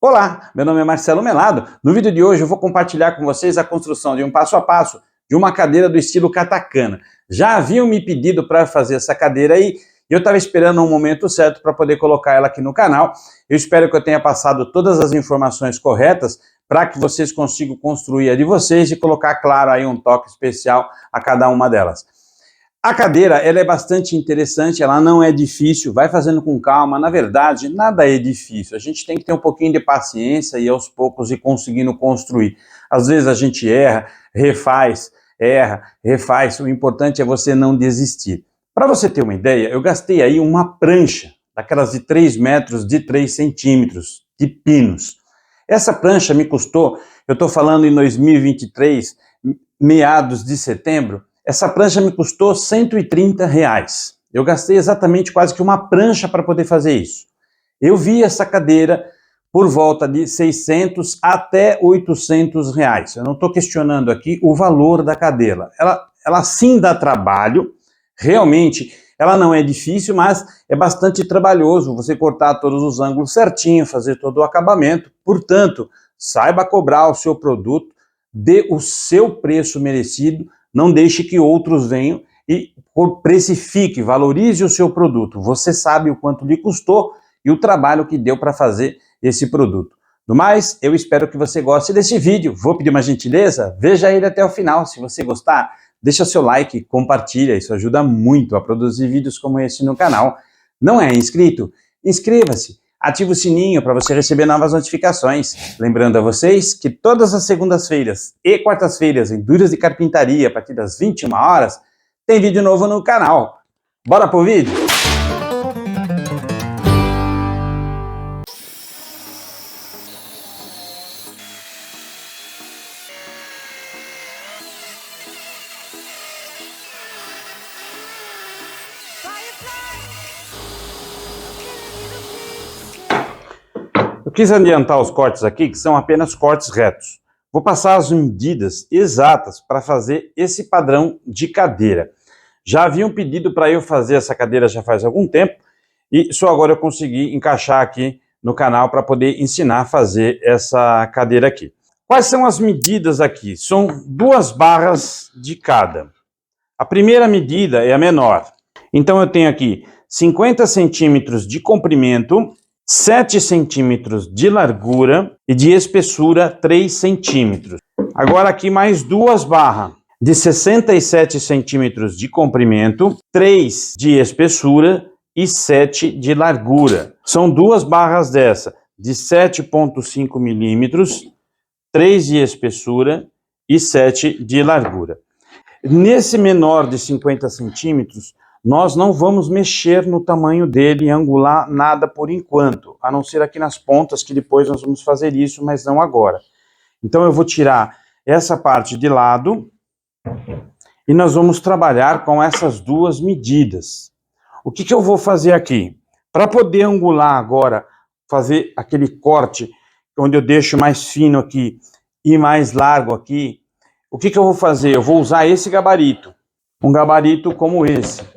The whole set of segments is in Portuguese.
Olá, meu nome é Marcelo Melado. No vídeo de hoje eu vou compartilhar com vocês a construção de um passo a passo de uma cadeira do estilo katakana. Já haviam me pedido para fazer essa cadeira aí e eu estava esperando um momento certo para poder colocar ela aqui no canal. Eu espero que eu tenha passado todas as informações corretas para que vocês consigam construir a de vocês e colocar, claro, aí um toque especial a cada uma delas. A cadeira, ela é bastante interessante, ela não é difícil, vai fazendo com calma. Na verdade, nada é difícil. A gente tem que ter um pouquinho de paciência e aos poucos ir conseguindo construir. Às vezes a gente erra, refaz. O importante é você não desistir. Para você ter uma ideia, eu gastei aí uma prancha, daquelas de 3 metros, de 3 centímetros, de pinos. Essa prancha me custou, eu estou falando em 2023, meados de setembro, essa prancha me custou R$130. Eu gastei exatamente quase que uma prancha para poder fazer isso. Eu vi essa cadeira por volta de 600 até R$800. Eu não estou questionando aqui o valor da cadeira. Ela sim dá trabalho, realmente ela não é difícil, mas é bastante trabalhoso você cortar todos os ângulos certinho, fazer todo o acabamento. Portanto, saiba cobrar o seu produto, dê o seu preço merecido. Não deixe que outros venham e precifique, valorize o seu produto. Você sabe o quanto lhe custou e o trabalho que deu para fazer esse produto. No mais, eu espero que você goste desse vídeo. Vou pedir uma gentileza, veja ele até o final. Se você gostar, deixa seu like, compartilha. Isso ajuda muito a produzir vídeos como esse no canal. Não é inscrito? Inscreva-se. Ative o sininho para você receber novas notificações. Lembrando a vocês que todas as segundas-feiras e quartas-feiras em Dúvidas de Carpintaria, a partir das 21 horas, tem vídeo novo no canal. Bora pro vídeo? Eu quis adiantar os cortes aqui, que são apenas cortes retos. Vou passar as medidas exatas para fazer esse padrão de cadeira. Já haviam pedido para eu fazer essa cadeira já faz algum tempo, e só agora eu consegui encaixar aqui no canal para poder ensinar a fazer essa cadeira aqui. Quais são as medidas aqui? São 2 barras de cada. A primeira medida é a menor. Então eu tenho aqui 50 centímetros de comprimento, 7 centímetros de largura e de espessura 3 centímetros. Agora aqui mais 2 barras de 67 centímetros de comprimento, 3 de espessura e 7 de largura. São 2 barras dessa de 7,5 milímetros, 3 de espessura e 7 de largura. Nesse menor de 50 centímetros, nós não vamos mexer no tamanho dele e angular nada por enquanto, a não ser aqui nas pontas, que depois nós vamos fazer isso, mas não agora. Então eu vou tirar essa parte de lado e nós vamos trabalhar com essas 2 medidas. O que eu vou fazer aqui? Para poder angular agora, fazer aquele corte, onde eu deixo mais fino aqui e mais largo aqui, o que eu vou fazer? Eu vou usar esse gabarito, um gabarito como esse.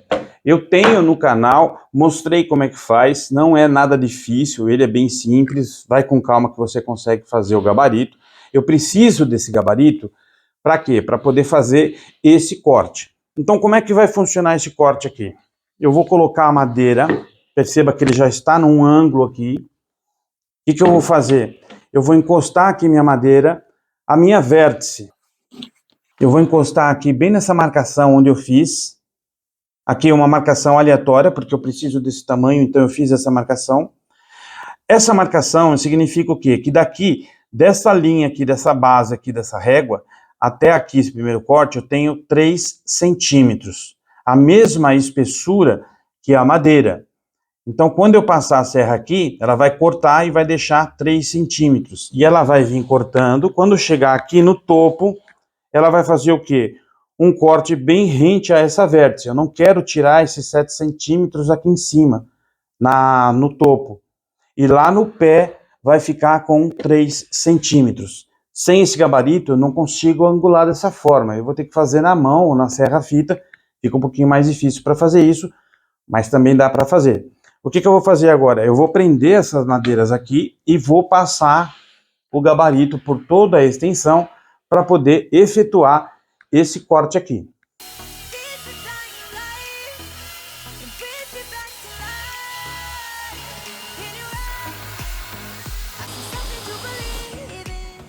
Eu tenho no canal, mostrei como é que faz, não é nada difícil, ele é bem simples, vai com calma que você consegue fazer o gabarito. Eu preciso desse gabarito, para quê? Para poder fazer esse corte. Então como é que vai funcionar esse corte aqui? Eu vou colocar a madeira, perceba que ele já está num ângulo aqui. O que eu vou fazer? Eu vou encostar aqui minha madeira, a minha vértice. Eu vou encostar aqui bem nessa marcação onde eu fiz. Aqui é uma marcação aleatória, porque eu preciso desse tamanho, então eu fiz essa marcação. Essa marcação significa o quê? Que daqui, dessa linha aqui, dessa base aqui, dessa régua, até aqui, esse primeiro corte, eu tenho 3 centímetros. A mesma espessura que a madeira. Então, quando eu passar a serra aqui, ela vai cortar e vai deixar 3 centímetros. E ela vai vir cortando. Quando chegar aqui no topo, ela vai fazer o quê? Um corte bem rente a essa vértice. Eu não quero tirar esses 7 centímetros aqui em cima, no topo. E lá no pé vai ficar com 3 centímetros. Sem esse gabarito eu não consigo angular dessa forma. Eu vou ter que fazer na mão ou na serra-fita. Fica um pouquinho mais difícil para fazer isso, mas também dá para fazer. O que eu vou fazer agora? Eu vou prender essas madeiras aqui e vou passar o gabarito por toda a extensão para poder efetuar esse corte aqui.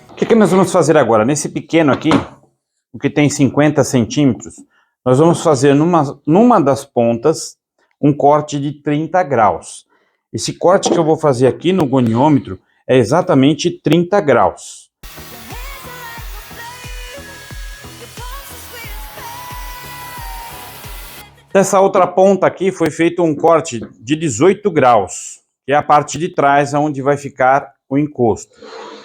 O que nós vamos fazer agora? Nesse pequeno aqui, o que tem 50 centímetros, nós vamos fazer numa das pontas um corte de 30 graus. Esse corte que eu vou fazer aqui no goniômetro é exatamente 30 graus. Dessa outra ponta aqui foi feito um corte de 18 graus, que é a parte de trás onde vai ficar o encosto.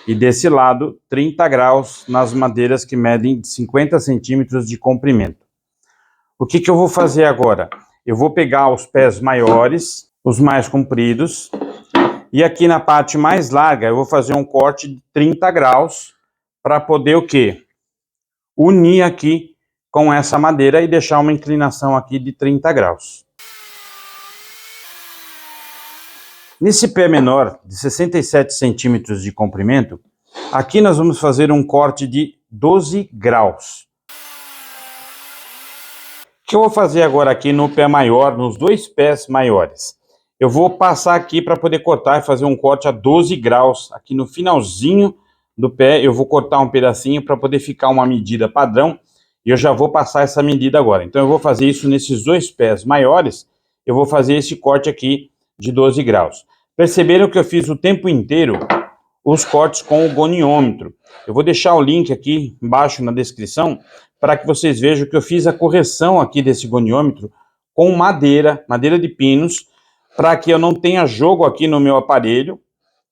E desse lado, 30 graus nas madeiras que medem 50 centímetros de comprimento. O que eu vou fazer agora? Eu vou pegar os pés maiores, os mais compridos, e aqui na parte mais larga eu vou fazer um corte de 30 graus para poder o quê? Unir aqui com essa madeira e deixar uma inclinação aqui de 30 graus. Nesse pé menor, de 67 centímetros de comprimento, aqui nós vamos fazer um corte de 12 graus. O que eu vou fazer agora aqui no pé maior, nos dois pés maiores? Eu vou passar aqui para poder cortar e fazer um corte a 12 graus. Aqui no finalzinho do pé eu vou cortar um pedacinho para poder ficar uma medida padrão. E eu já vou passar essa medida agora. Então eu vou fazer isso nesses dois pés maiores. Eu vou fazer esse corte aqui de 12 graus. Perceberam que eu fiz o tempo inteiro os cortes com o goniômetro. Eu vou deixar o link aqui embaixo na descrição para que vocês vejam que eu fiz a correção aqui desse goniômetro com madeira de pinos, para que eu não tenha jogo aqui no meu aparelho,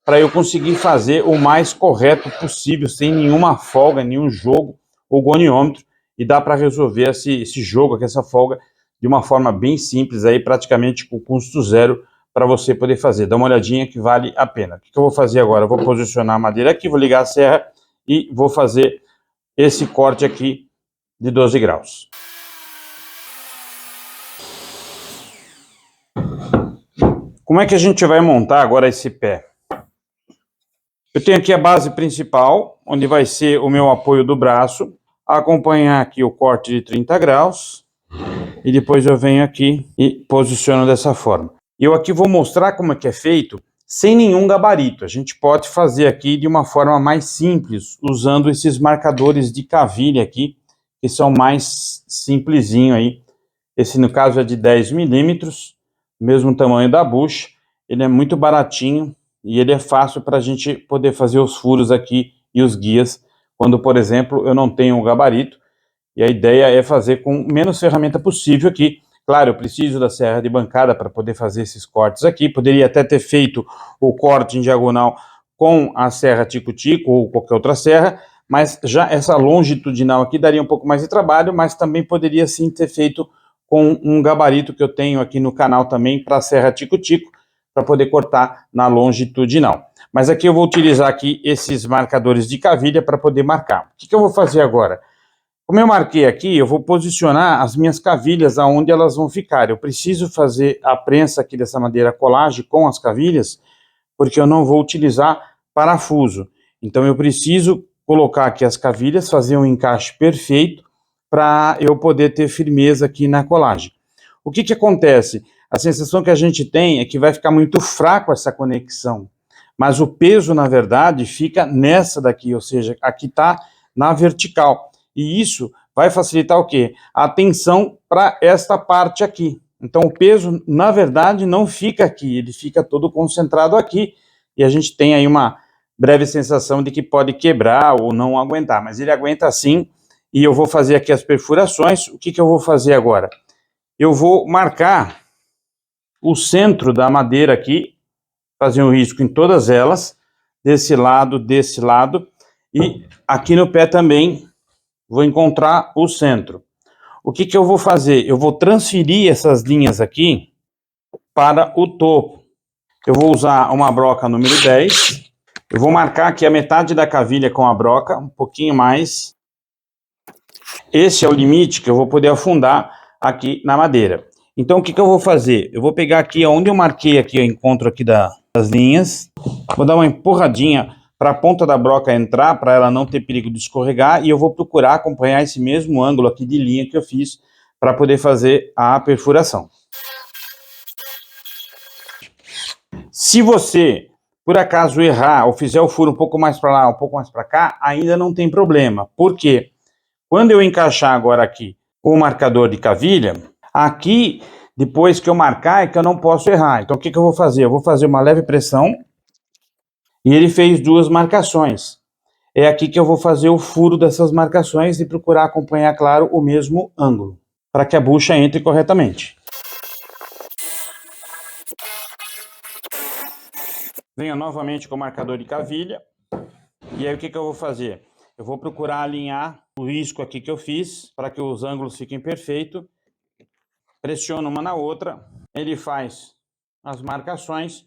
para eu conseguir fazer o mais correto possível, sem nenhuma folga, nenhum jogo, o goniômetro, e dá para resolver esse jogo aqui, essa folga, de uma forma bem simples, aí praticamente com custo zero, para você poder fazer. Dá uma olhadinha que vale a pena. O que eu vou fazer agora? Eu vou posicionar a madeira aqui, vou ligar a serra e vou fazer esse corte aqui de 12 graus. Como é que a gente vai montar agora esse pé? Eu tenho aqui a base principal, onde vai ser o meu apoio do braço, acompanhar aqui o corte de 30 graus, e depois eu venho aqui e posiciono dessa forma. Eu aqui vou mostrar como é que é feito sem nenhum gabarito. A gente pode fazer aqui de uma forma mais simples, usando esses marcadores de cavilha aqui, que são mais simplesinho aí. Esse no caso é de 10 milímetros, mesmo tamanho da bucha. Ele é muito baratinho e ele é fácil para a gente poder fazer os furos aqui e os guias, quando, por exemplo, eu não tenho um gabarito. E a ideia é fazer com menos ferramenta possível aqui. Claro, eu preciso da serra de bancada para poder fazer esses cortes aqui. Poderia até ter feito o corte em diagonal com a serra tico-tico ou qualquer outra serra, mas já essa longitudinal aqui daria um pouco mais de trabalho, mas também poderia sim ter feito com um gabarito que eu tenho aqui no canal também para a serra tico-tico, para poder cortar na longitudinal. Mas aqui eu vou utilizar aqui esses marcadores de cavilha para poder marcar. O que eu vou fazer agora? Como eu marquei aqui, eu vou posicionar as minhas cavilhas aonde elas vão ficar. Eu preciso fazer a prensa aqui dessa madeira colagem com as cavilhas, porque eu não vou utilizar parafuso. Então eu preciso colocar aqui as cavilhas, fazer um encaixe perfeito para eu poder ter firmeza aqui na colagem. O que acontece? A sensação que a gente tem é que vai ficar muito fraco essa conexão, mas o peso, na verdade, fica nessa daqui, ou seja, aqui está na vertical. E isso vai facilitar o quê? A tensão para esta parte aqui. Então o peso, na verdade, não fica aqui, ele fica todo concentrado aqui, e a gente tem aí uma breve sensação de que pode quebrar ou não aguentar, mas ele aguenta sim, e eu vou fazer aqui as perfurações. O que eu vou fazer agora? Eu vou marcar o centro da madeira aqui, fazer um risco em todas elas, desse lado, e aqui no pé também vou encontrar o centro. O que eu vou fazer? Eu vou transferir essas linhas aqui para o topo. Eu vou usar uma broca número 10. Eu vou marcar aqui a metade da cavilha com a broca, um pouquinho mais. Esse é o limite que eu vou poder afundar aqui na madeira. Então o que eu vou fazer? Eu vou pegar aqui, onde eu marquei aqui, eu encontro aqui das linhas, vou dar uma empurradinha para a ponta da broca entrar, para ela não ter perigo de escorregar, e eu vou procurar acompanhar esse mesmo ângulo aqui de linha que eu fiz para poder fazer a perfuração. Se você, por acaso, errar ou fizer o furo um pouco mais para lá, um pouco mais para cá, ainda não tem problema. Por quê? Quando eu encaixar agora aqui o marcador de cavilha, aqui, depois que eu marcar, é que eu não posso errar. Então, o que eu vou fazer? Eu vou fazer uma leve pressão e ele fez 2 marcações. É aqui que eu vou fazer o furo dessas marcações e procurar acompanhar, claro, o mesmo ângulo, para que a bucha entre corretamente. Venho novamente com o marcador de cavilha. E aí o que eu vou fazer? Eu vou procurar alinhar o risco aqui que eu fiz, para que os ângulos fiquem perfeitos. Pressiono uma na outra, ele faz as marcações,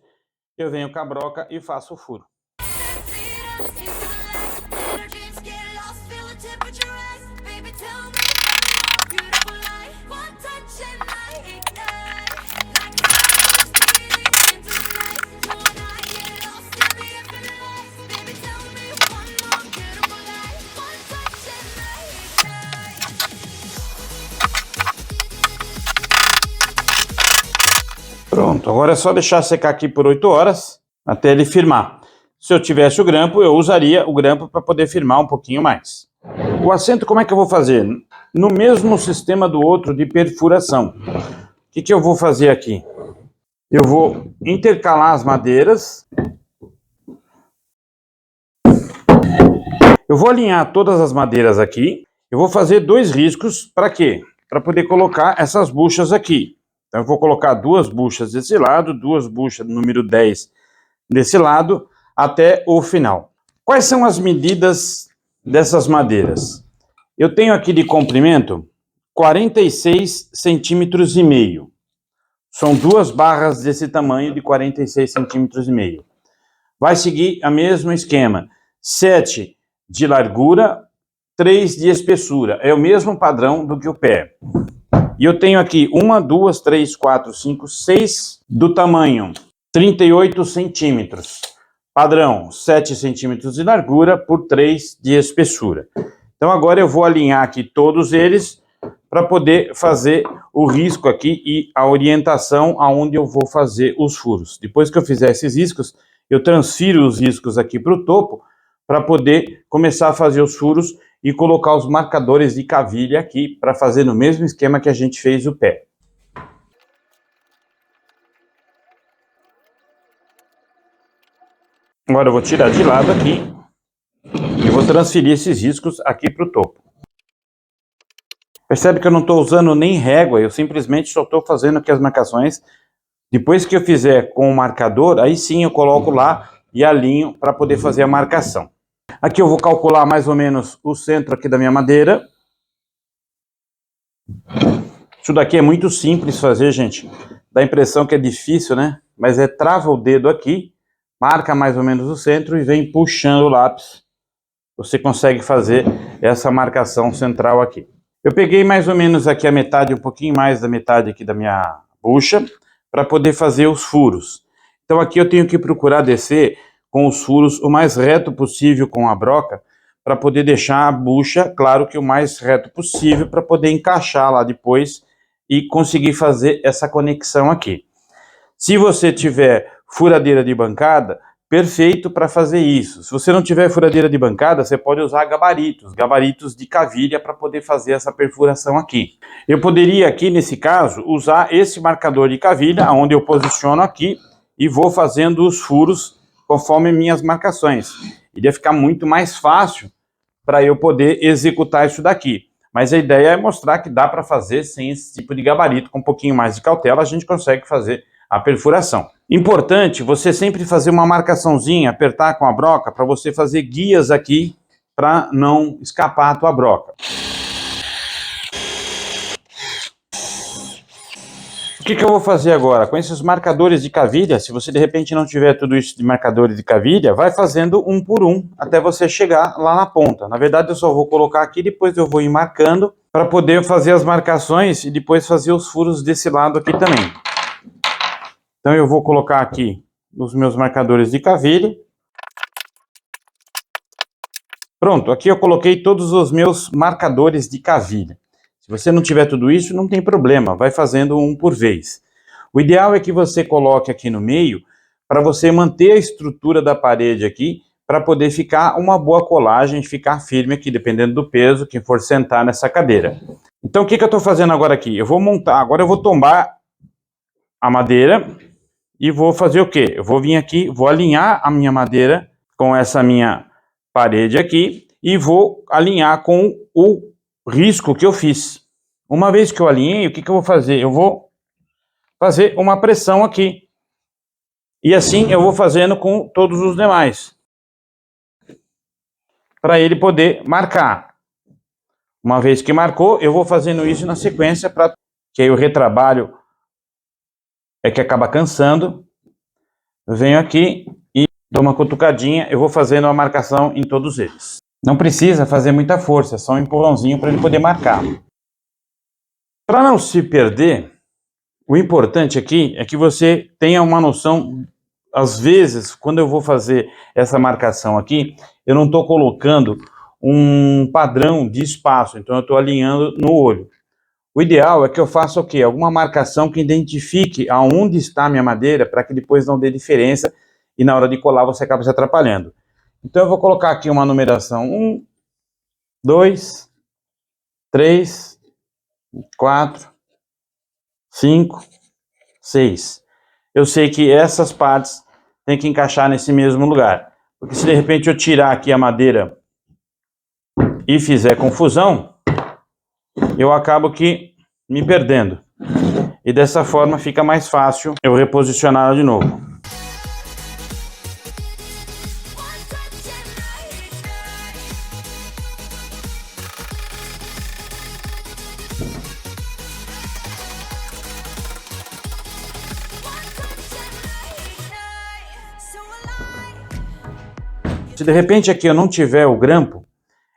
eu venho com a broca e faço o furo. Pronto, agora é só deixar secar aqui por 8 horas, até ele firmar. Se eu tivesse o grampo, eu usaria o grampo para poder firmar um pouquinho mais. O assento, como é que eu vou fazer? No mesmo sistema do outro de perfuração. O que eu vou fazer aqui? Eu vou intercalar as madeiras. Eu vou alinhar todas as madeiras aqui. Eu vou fazer 2 riscos, para quê? Para poder colocar essas buchas aqui. Então, eu vou colocar 2 buchas desse lado, 2 buchas número 10 desse lado, até o final. Quais são as medidas dessas madeiras? Eu tenho aqui de comprimento 46 centímetros e meio. São 2 barras desse tamanho de 46 centímetros e meio. Vai seguir o mesmo esquema. 7 de largura, 3 de espessura. É o mesmo padrão do que o pé. E eu tenho aqui 1, 2, 3, 4, 5, 6 do tamanho 38 centímetros. Padrão 7 centímetros de largura por 3 de espessura. Então agora eu vou alinhar aqui todos eles para poder fazer o risco aqui e a orientação aonde eu vou fazer os furos. Depois que eu fizer esses riscos, eu transfiro os riscos aqui para o topo para poder começar a fazer os furos e colocar os marcadores de cavilha aqui para fazer no mesmo esquema que a gente fez o pé. Agora eu vou tirar de lado aqui e vou transferir esses riscos aqui para o topo. Percebe que eu não estou usando nem régua, eu simplesmente só estou fazendo aqui as marcações. Depois que eu fizer com o marcador, aí sim eu coloco lá e alinho para poder fazer a marcação. Aqui eu vou calcular mais ou menos o centro aqui da minha madeira. Isso daqui é muito simples fazer, gente. Dá a impressão que é difícil, né? Mas trava o dedo aqui, marca mais ou menos o centro e vem puxando o lápis. Você consegue fazer essa marcação central aqui. Eu peguei mais ou menos aqui a metade, um pouquinho mais da metade aqui da minha bucha, para poder fazer os furos. Então aqui eu tenho que procurar descer com os furos o mais reto possível com a broca, para poder deixar a bucha, claro que o mais reto possível, para poder encaixar lá depois e conseguir fazer essa conexão aqui. Se você tiver furadeira de bancada, perfeito para fazer isso. Se você não tiver furadeira de bancada, você pode usar gabaritos de cavilha para poder fazer essa perfuração aqui. Eu poderia aqui, nesse caso, usar esse marcador de cavilha, onde eu posiciono aqui e vou fazendo os furos conforme minhas marcações. Iria ficar muito mais fácil para eu poder executar isso daqui. Mas a ideia é mostrar que dá para fazer sem esse tipo de gabarito, com um pouquinho mais de cautela, a gente consegue fazer a perfuração. Importante você sempre fazer uma marcaçãozinha, apertar com a broca, para você fazer guias aqui, para não escapar a tua broca. O que eu vou fazer agora? Com esses marcadores de cavilha, se você de repente não tiver tudo isso de marcadores de cavilha, vai fazendo um por um até você chegar lá na ponta. Na verdade eu só vou colocar aqui, depois eu vou ir marcando para poder fazer as marcações e depois fazer os furos desse lado aqui também. Então eu vou colocar aqui os meus marcadores de cavilha. Pronto, aqui eu coloquei todos os meus marcadores de cavilha. Se você não tiver tudo isso, não tem problema, vai fazendo um por vez. O ideal é que você coloque aqui no meio, para você manter a estrutura da parede aqui, para poder ficar uma boa colagem, ficar firme aqui, dependendo do peso, que for sentar nessa cadeira. Então o que eu estou fazendo agora aqui? Eu vou montar, agora eu vou tombar a madeira e vou fazer o quê? Eu vou vir aqui, vou alinhar a minha madeira com essa minha parede aqui e vou alinhar com o risco que eu fiz. Uma vez que eu alinhei, o que eu vou fazer? Eu vou fazer uma pressão aqui. E assim eu vou fazendo com todos os demais. Para ele poder marcar. Uma vez que marcou, eu vou fazendo isso na sequência, para que aí o retrabalho é que acaba cansando. Eu venho aqui e dou uma cutucadinha, eu vou fazendo a marcação em todos eles. Não precisa fazer muita força, é só um empurrãozinho para ele poder marcar. Para não se perder, o importante aqui é que você tenha uma noção. Às vezes, quando eu vou fazer essa marcação aqui, eu não estou colocando um padrão de espaço, então eu estou alinhando no olho. O ideal é que eu faça o quê? Alguma marcação que identifique aonde está a minha madeira, para que depois não dê diferença e na hora de colar você acaba se atrapalhando. Então eu vou colocar aqui uma numeração 1, 2, 3, 4, 5, 6. Eu sei que essas partes tem que encaixar nesse mesmo lugar. Porque se de repente eu tirar aqui a madeira e fizer confusão, eu acabo que me perdendo. E dessa forma fica mais fácil eu reposicionar ela de novo. Se de repente aqui eu não tiver o grampo,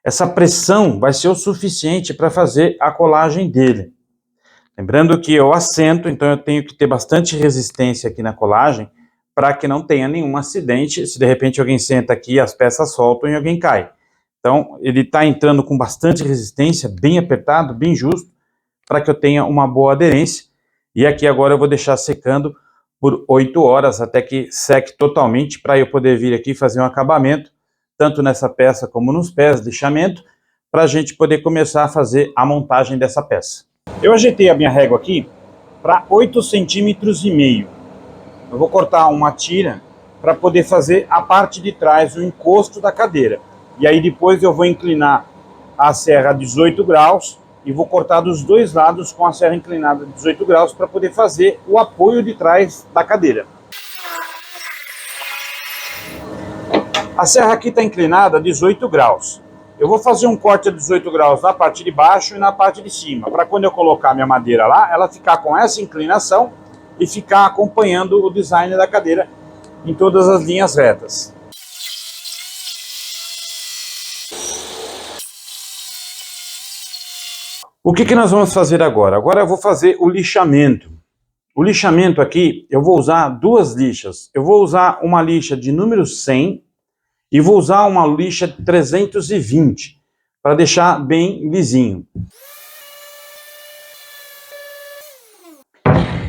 essa pressão vai ser o suficiente para fazer a colagem dele. Lembrando que eu assento, então eu tenho que ter bastante resistência aqui na colagem, para que não tenha nenhum acidente, se de repente alguém senta aqui, as peças soltam e alguém cai. Então ele está entrando com bastante resistência, bem apertado, bem justo, para que eu tenha uma boa aderência. E aqui agora eu vou deixar secando por 8 horas, até que seque totalmente, para eu poder vir aqui fazer um acabamento, tanto nessa peça como nos pés, lixamento, para a gente poder começar a fazer a montagem dessa peça. Eu ajeitei a minha régua aqui para 8,5 centímetros. Eu vou cortar uma tira para poder fazer a parte de trás, o encosto da cadeira. E aí depois eu vou inclinar a serra a 18 graus e vou cortar dos dois lados com a serra inclinada a 18 graus para poder fazer o apoio de trás da cadeira. A serra aqui está inclinada a 18 graus. Eu vou fazer um corte a 18 graus na parte de baixo e na parte de cima, para quando eu colocar minha madeira lá, ela ficar com essa inclinação e ficar acompanhando o design da cadeira em todas as linhas retas. O que nós vamos fazer agora? Agora eu vou fazer o lixamento. O lixamento aqui, eu vou usar duas lixas. Eu vou usar uma lixa de número 100 e vou usar uma lixa 320 para deixar bem lisinho.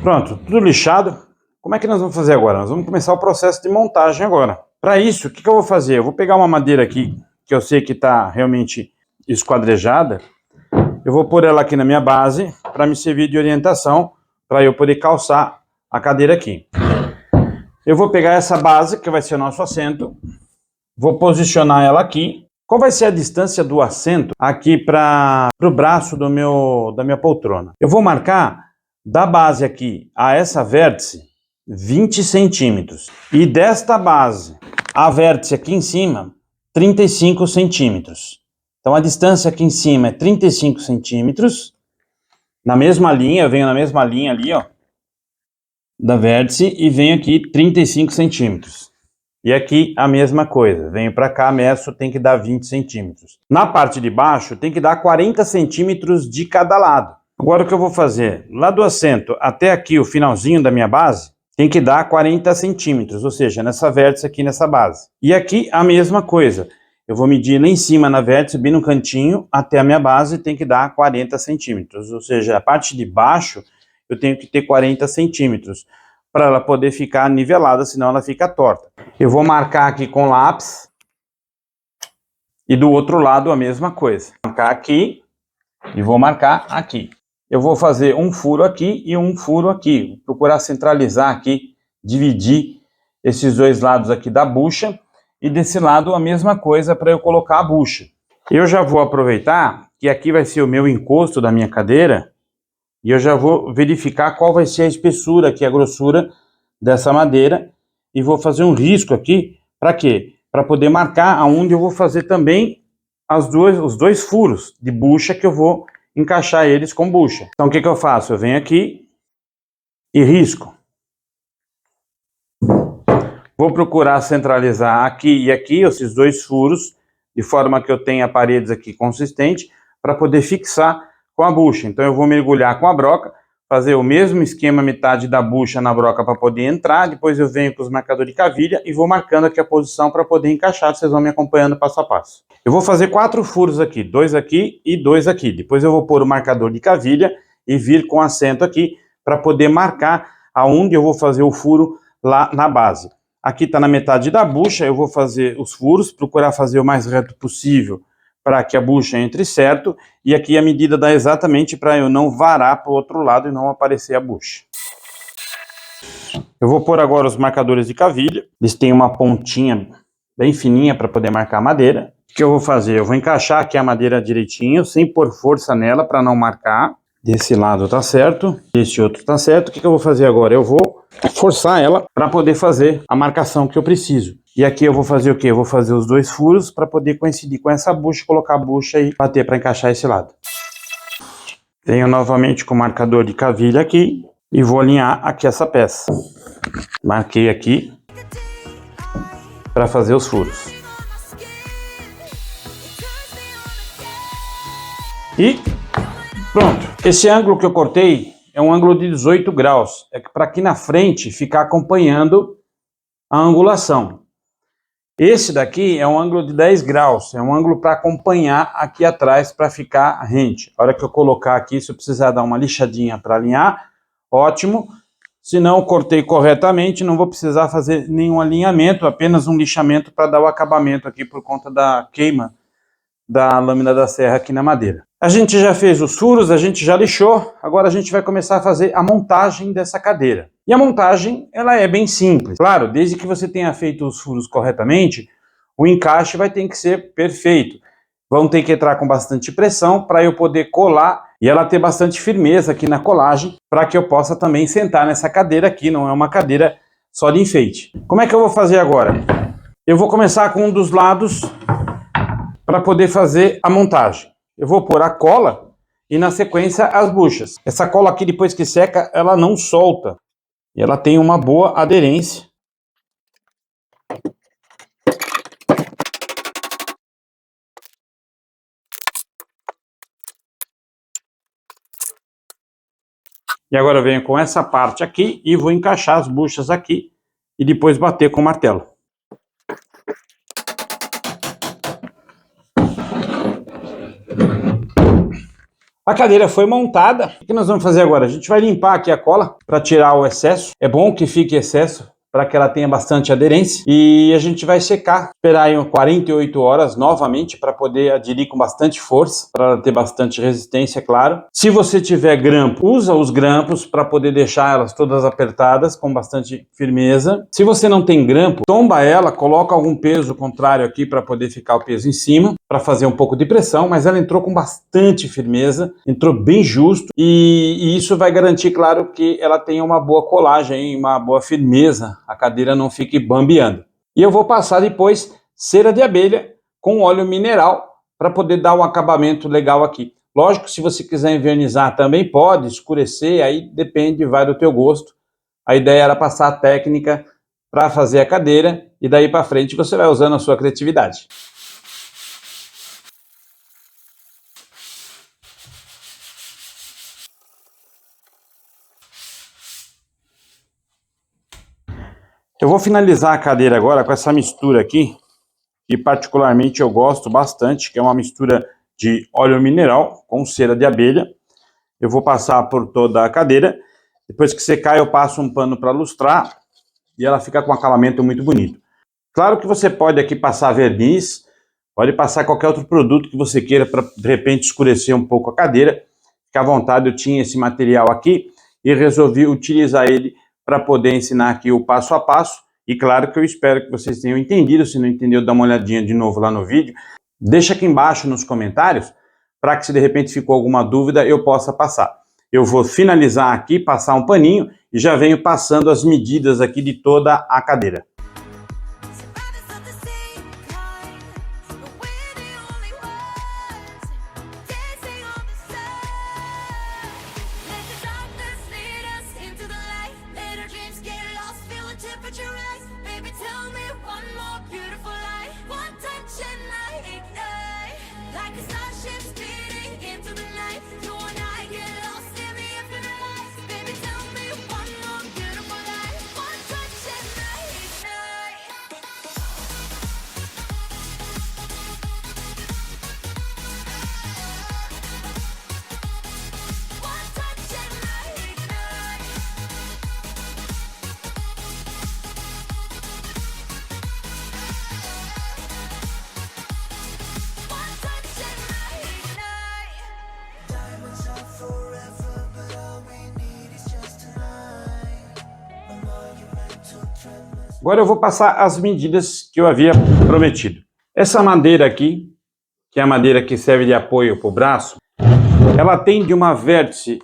Pronto, tudo lixado. Como é que nós vamos fazer agora? Nós vamos começar o processo de montagem agora. Para isso, o que eu vou fazer? Eu vou pegar uma madeira aqui, que eu sei que está realmente esquadrejada. Eu vou pôr ela aqui na minha base, para me servir de orientação, para eu poder calçar a cadeira aqui. Eu vou pegar essa base, que vai ser o nosso assento. Vou posicionar ela aqui. Qual vai ser a distância do assento aqui para o braço da minha poltrona? Eu vou marcar da base aqui a essa vértice 20 centímetros. E desta base a vértice aqui em cima 35 centímetros. Então a distância aqui em cima é 35 centímetros. Na mesma linha, eu venho na mesma linha ali, ó, da vértice, e venho aqui 35 centímetros. E aqui a mesma coisa, venho para cá, meço, tem que dar 20 centímetros. Na parte de baixo tem que dar 40 centímetros de cada lado. Agora o que eu vou fazer? Lá do assento até aqui o finalzinho da minha base, tem que dar 40 centímetros, ou seja, nessa vértice aqui, nessa base. E aqui a mesma coisa. Eu vou medir lá em cima na vértice, bem no cantinho, até a minha base tem que dar 40 centímetros. Ou seja, a parte de baixo eu tenho que ter 40 centímetros para ela poder ficar nivelada, senão ela fica torta. Eu vou marcar aqui com lápis e do outro lado a mesma coisa. Vou marcar aqui e vou marcar aqui. Eu vou fazer um furo aqui e um furo aqui. Vou procurar centralizar aqui, dividir esses dois lados aqui da bucha. E desse lado a mesma coisa para eu colocar a bucha. Eu já vou aproveitar que aqui vai ser o meu encosto da minha cadeira. E eu já vou verificar qual vai ser a espessura aqui, a grossura dessa madeira. E vou fazer um risco aqui. Para quê? Para poder marcar aonde eu vou fazer também os dois furos de bucha que eu vou encaixar eles com bucha. Então o que eu faço? Eu venho aqui e risco. Vou procurar centralizar aqui e aqui esses dois furos, de forma que eu tenha paredes aqui consistentes, para poder fixar com a bucha. Então eu vou mergulhar com a broca, fazer o mesmo esquema, metade da bucha na broca para poder entrar, depois eu venho com os marcadores de cavilha e vou marcando aqui a posição para poder encaixar, vocês vão me acompanhando passo a passo. Eu vou fazer 4 furos aqui, 2 aqui e 2 aqui. Depois eu vou pôr o marcador de cavilha e vir com acento aqui para poder marcar aonde eu vou fazer o furo lá na base. Aqui está na metade da bucha, eu vou fazer os furos, procurar fazer o mais reto possível para que a bucha entre certo. E aqui a medida dá exatamente para eu não varar para o outro lado e não aparecer a bucha. Eu vou pôr agora os marcadores de cavilha. Eles têm uma pontinha bem fininha para poder marcar a madeira. O que eu vou fazer? Eu vou encaixar aqui a madeira direitinho, sem pôr força nela para não marcar. Desse lado tá certo, desse outro tá certo. O que eu vou fazer agora? Eu vou forçar ela para poder fazer a marcação que eu preciso. E aqui eu vou fazer o quê? Eu vou fazer os dois furos para poder coincidir com essa bucha, colocar a bucha e bater para encaixar esse lado. Venho novamente com o marcador de cavilha aqui e vou alinhar aqui essa peça. Marquei aqui para fazer os furos. E pronto. Esse ângulo que eu cortei é um ângulo de 18 graus. É para aqui na frente ficar acompanhando a angulação. Esse daqui é um ângulo de 10 graus. É um ângulo para acompanhar aqui atrás para ficar rente. A hora que eu colocar aqui, se eu precisar dar uma lixadinha para alinhar, ótimo. Se não, cortei corretamente, não vou precisar fazer nenhum alinhamento, apenas um lixamento para dar o acabamento aqui por conta da queima da lâmina da serra aqui na madeira. A gente já fez os furos, a gente já lixou, agora a gente vai começar a fazer a montagem dessa cadeira. E a montagem, ela é bem simples. Claro, desde que você tenha feito os furos corretamente, o encaixe vai ter que ser perfeito. Vão ter que entrar com bastante pressão para eu poder colar e ela ter bastante firmeza aqui na colagem, para que eu possa também sentar nessa cadeira aqui, não é uma cadeira só de enfeite. Como é que eu vou fazer agora? Eu vou começar com um dos lados para poder fazer a montagem. Eu vou pôr a cola e na sequência as buchas. Essa cola aqui, depois que seca, ela não solta. E ela tem uma boa aderência. E agora eu venho com essa parte aqui e vou encaixar as buchas aqui e depois bater com o martelo. A cadeira foi montada. O que nós vamos fazer agora? A gente vai limpar aqui a cola para tirar o excesso. É bom que fique excesso para que ela tenha bastante aderência. E a gente vai secar. Esperar aí 48 horas novamente para poder aderir com bastante força, para ela ter bastante resistência, claro. Se você tiver grampo, usa os grampos para poder deixar elas todas apertadas com bastante firmeza. Se você não tem grampo, tomba ela, coloca algum peso contrário aqui para poder ficar o peso em cima, para fazer um pouco de pressão, mas ela entrou com bastante firmeza, entrou bem justo e isso vai garantir, claro, que ela tenha uma boa colagem, uma boa firmeza, a cadeira não fique bambeando. E eu vou passar depois cera de abelha com óleo mineral para poder dar um acabamento legal aqui. Lógico, se você quiser envernizar também pode, escurecer, aí depende, vai do teu gosto. A ideia era passar a técnica para fazer a cadeira e daí para frente você vai usando a sua criatividade. Eu vou finalizar a cadeira agora com essa mistura aqui, que particularmente eu gosto bastante, que é uma mistura de óleo mineral com cera de abelha. Eu vou passar por toda a cadeira, depois que secar eu passo um pano para lustrar e ela fica com um acabamento muito bonito. Claro que você pode aqui passar verniz, pode passar qualquer outro produto que você queira para de repente escurecer um pouco a cadeira. Fique à vontade, eu tinha esse material aqui e resolvi utilizar ele para poder ensinar aqui o passo a passo. E claro que eu espero que vocês tenham entendido. Se não entendeu, dá uma olhadinha de novo lá no vídeo. Deixa aqui embaixo nos comentários, para que se de repente ficou alguma dúvida, eu possa passar. Eu vou finalizar aqui, passar um paninho e já venho passando as medidas aqui de toda a cadeira. Agora eu vou passar as medidas que eu havia prometido. Essa madeira aqui, que é a madeira que serve de apoio para o braço, ela tem de uma vértice,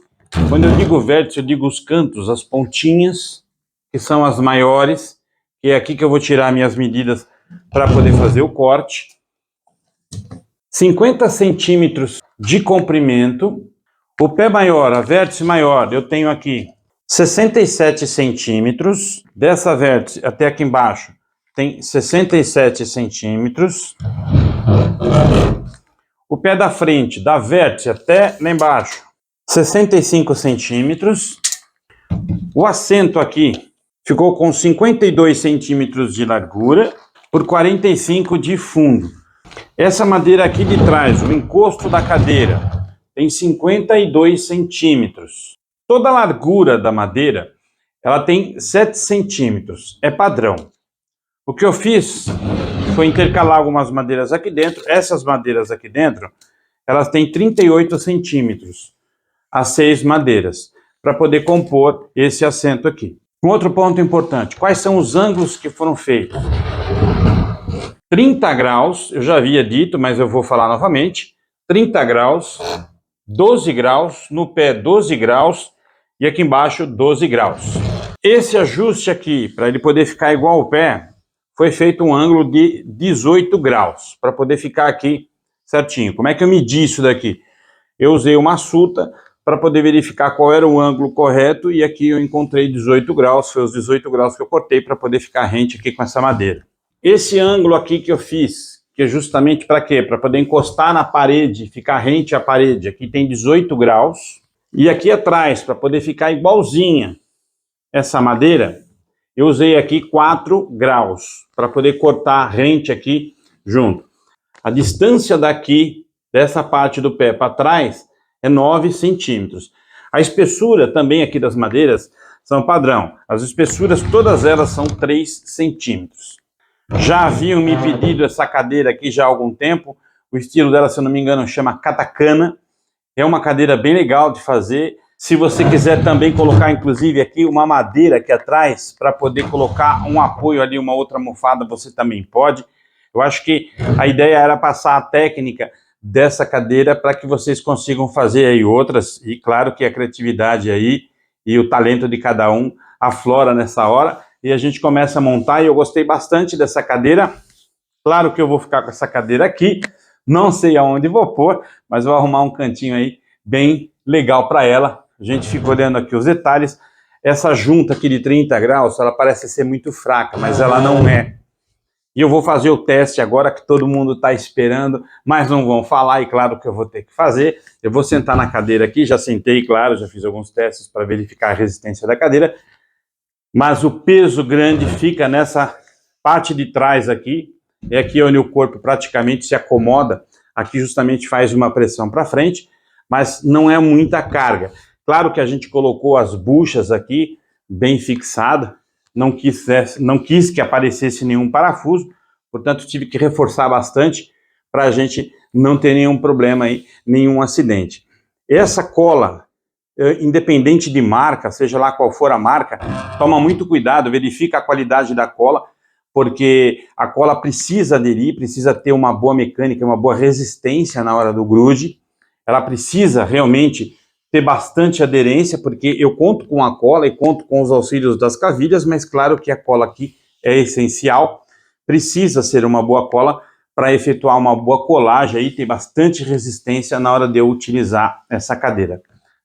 quando eu digo vértice, eu digo os cantos, as pontinhas, que são as maiores, que é aqui que eu vou tirar minhas medidas para poder fazer o corte. 50 centímetros de comprimento. O pé maior, a vértice maior, eu tenho aqui 67 centímetros, dessa vértice até aqui embaixo tem 67 centímetros. O pé da frente, da vértice até lá embaixo, 65 centímetros. O assento aqui ficou com 52 centímetros de largura por 45 de fundo. Essa madeira aqui de trás, o encosto da cadeira, tem 52 centímetros. Toda a largura da madeira, ela tem 7 centímetros, é padrão. O que eu fiz foi intercalar algumas madeiras aqui dentro. Essas madeiras aqui dentro, elas têm 38 centímetros, as 6 madeiras, para poder compor esse assento aqui. Um outro ponto importante, quais são os ângulos que foram feitos? 30 graus, eu já havia dito, mas eu vou falar novamente, 30 graus, 12 graus, no pé 12 graus, e aqui embaixo 12 graus. Esse ajuste aqui, para ele poder ficar igual ao pé, foi feito um ângulo de 18 graus, para poder ficar aqui certinho. Como é que eu medi isso daqui? Eu usei uma suta para poder verificar qual era o ângulo correto, e aqui eu encontrei 18 graus, foi os 18 graus que eu cortei para poder ficar rente aqui com essa madeira. Esse ângulo aqui que eu fiz, que é justamente para quê? Para poder encostar na parede, ficar rente à parede, aqui tem 18 graus. E aqui atrás, para poder ficar igualzinha essa madeira, eu usei aqui 4 graus, para poder cortar rente aqui junto. A distância daqui, dessa parte do pé para trás, é 9 centímetros. A espessura também aqui das madeiras são padrão. As espessuras, todas elas são 3 centímetros. Já haviam me pedido essa cadeira aqui já há algum tempo. O estilo dela, se eu não me engano, chama katakana. É uma cadeira bem legal de fazer. Se você quiser também colocar, inclusive, aqui uma madeira aqui atrás, para poder colocar um apoio ali, uma outra almofada, você também pode. Eu acho que a ideia era passar a técnica dessa cadeira para que vocês consigam fazer aí outras. E claro que a criatividade aí e o talento de cada um aflora nessa hora. E a gente começa a montar, e eu gostei bastante dessa cadeira. Claro que eu vou ficar com essa cadeira aqui. Não sei aonde vou pôr, mas vou arrumar um cantinho aí bem legal para ela. A gente ficou olhando aqui os detalhes. Essa junta aqui de 30 graus, ela parece ser muito fraca, mas ela não é. E eu vou fazer o teste agora que todo mundo está esperando, mas não vão falar, e claro que eu vou ter que fazer. Eu vou sentar na cadeira aqui, já sentei, claro, já fiz alguns testes para verificar a resistência da cadeira, mas o peso grande fica nessa parte de trás aqui, é aqui onde o corpo praticamente se acomoda, aqui justamente faz uma pressão para frente, mas não é muita carga. Claro que a gente colocou as buchas aqui bem fixadas, não quis que aparecesse nenhum parafuso, portanto tive que reforçar bastante para a gente não ter nenhum problema aí, nenhum acidente. Essa cola, independente de marca, seja lá qual for a marca, toma muito cuidado, verifica a qualidade da cola, porque a cola precisa aderir, precisa ter uma boa mecânica, uma boa resistência na hora do grude, ela precisa realmente ter bastante aderência, porque eu conto com a cola e conto com os auxílios das cavilhas, mas claro que a cola aqui é essencial, precisa ser uma boa cola para efetuar uma boa colagem e ter bastante resistência na hora de eu utilizar essa cadeira.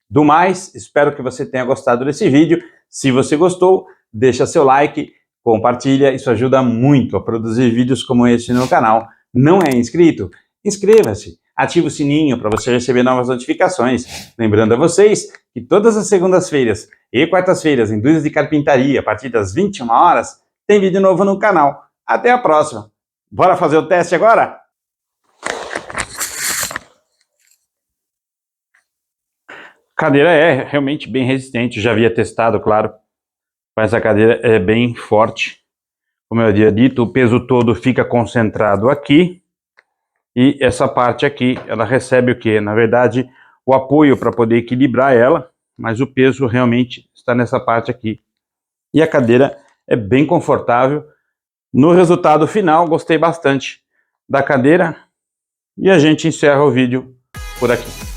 Do mais, espero que você tenha gostado desse vídeo. Se você gostou, deixa seu like, compartilha, isso ajuda muito a produzir vídeos como esse no canal. Não é inscrito? Inscreva-se, ative o sininho para você receber novas notificações. Lembrando a vocês que todas as segundas-feiras e quartas-feiras em Dúvidas de Carpintaria, a partir das 21 horas, tem vídeo novo no canal. Até a próxima! Bora fazer o teste agora? A cadeira é realmente bem resistente, já havia testado, claro, mas a cadeira é bem forte. Como eu havia dito, o peso todo fica concentrado aqui, e essa parte aqui, ela recebe o quê? Na verdade, o apoio para poder equilibrar ela, mas o peso realmente está nessa parte aqui. E a cadeira é bem confortável. No resultado final, gostei bastante da cadeira, e a gente encerra o vídeo por aqui.